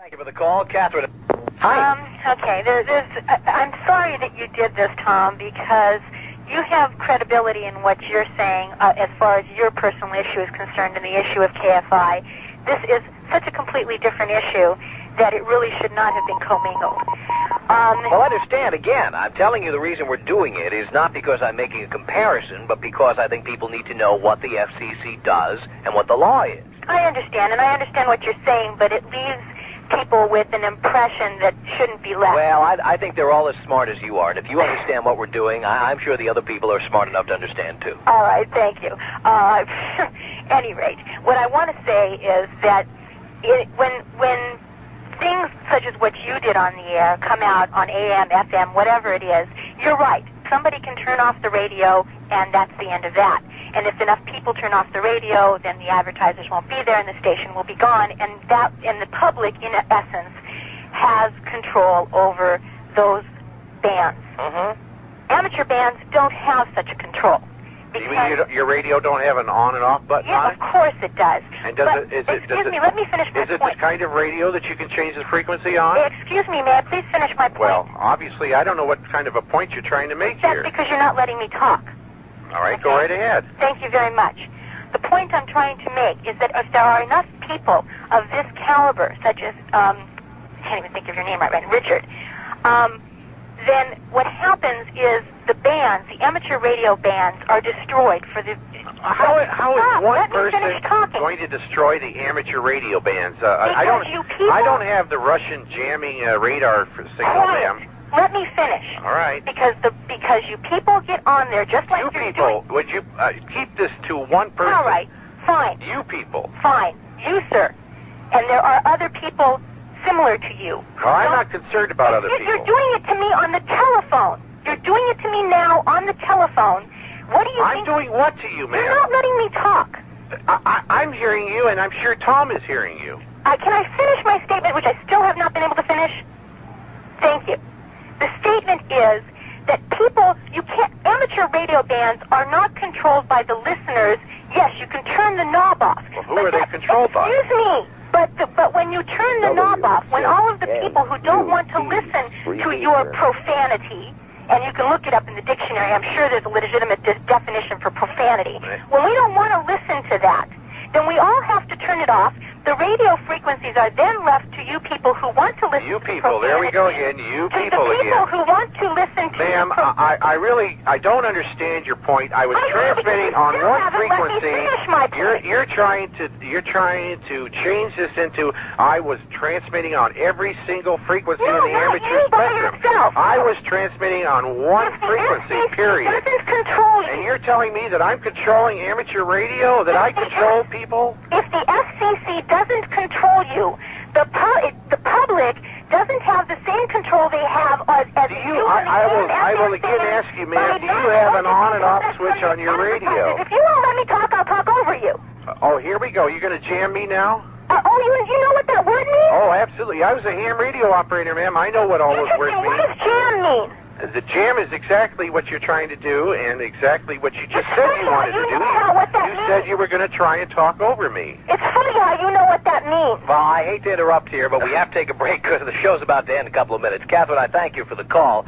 Thank you for the call, Catherine. Hi. Okay, I'm sorry that you did this, Tom, because you have credibility in what you're saying as far as your personal issue is concerned and the issue of KFI. This is such a completely different issue that it really should not have been commingled. Well, understand, again, I'm telling you the reason we're doing it is not because I'm making a comparison, but because I think people need to know what the FCC does and what the law is. I understand, and I understand what you're saying, but it leaves people with an impression that shouldn't be left. Well, I think they're all as smart as you are, and if you understand what we're doing, I'm sure the other people are smart enough to understand, too. All right, thank you. Any rate, what I want to say is that when things such as what you did on the air come out on AM, FM, whatever it is, you're right. Somebody can turn off the radio, and that's the end of that. And if enough people turn off the radio, then the advertisers won't be there, and the station will be gone. And the public, in essence, has control over those bands. Mm-hmm. Amateur bands don't have such a control. You mean your radio don't have an on and off button on Yeah, it? of course it does. And Excuse me, let me finish my Is it point. this kind of radio that you can change the frequency on? Excuse me, may I please finish my point? Well, obviously, I don't know what kind of a point you're trying to make That's here. because you're not letting me talk. All right, go right ahead. Thank you very much. The point I'm trying to make is that if there are enough people of this caliber, such as, I can't even think of your name right, Richard, then what happens is the bands, the amateur radio bands, are destroyed for the... How is one person finish talking. going to destroy the amateur radio bands? I Because don't have the Russian jamming radar signal, Quiet. ma'am. Let me finish. All right. Because you people get on there just like You you're people, doing. would you keep this to one person? All right, fine, You people. fine. You, sir. And there are other people similar to you. Well, I'm not concerned about other people. You're doing it to me on the telephone. You're doing it to me now on the telephone. What do you I'm think? doing what to you, You're ma'am? not letting me talk. I'm hearing you, and I'm sure Tom is hearing you. Can I finish my statement, which I still have not been able to finish? Thank you. The statement is that amateur radio bands are not controlled by the listeners. Yes, you can turn the knob off. Well, who are they controlled by? Excuse me. But when you turn the knob off, when all of the people who don't want to listen to your profanity, and you can look it up in the dictionary, I'm sure there's a legitimate definition for profanity. When we don't want to listen to that, then we all have to turn it off. The radio frequencies are then left to you people who want to listen You to people, there we go again. You to people the people again. who want to listen to Ma'am, I don't understand your point. I was transmitting on one frequency. You're trying to change this into I was transmitting on every single frequency in the amateur spectrum. I was transmitting on one frequency, period. Doesn't control you. And you're telling me that I'm controlling amateur radio, that I control people? If the FCC doesn't control you, the public doesn't have the same control they have as you. I will again ask you, ma'am, do you have an on and off switch on your radio? If you won't let me talk, I'll talk over you. Oh, here we go. You're going to jam me now? You know what that word means? Oh, absolutely. I was a ham radio operator, ma'am. I know what all those words What mean. does jam mean? The jam is exactly what you're trying to do and exactly what you just said you wanted to do. You said you were going to try and talk over me. It's funny how you know what that means. Well, I hate to interrupt here, but we have to take a break because the show's about to end in a couple of minutes. Catherine, I thank you for the call.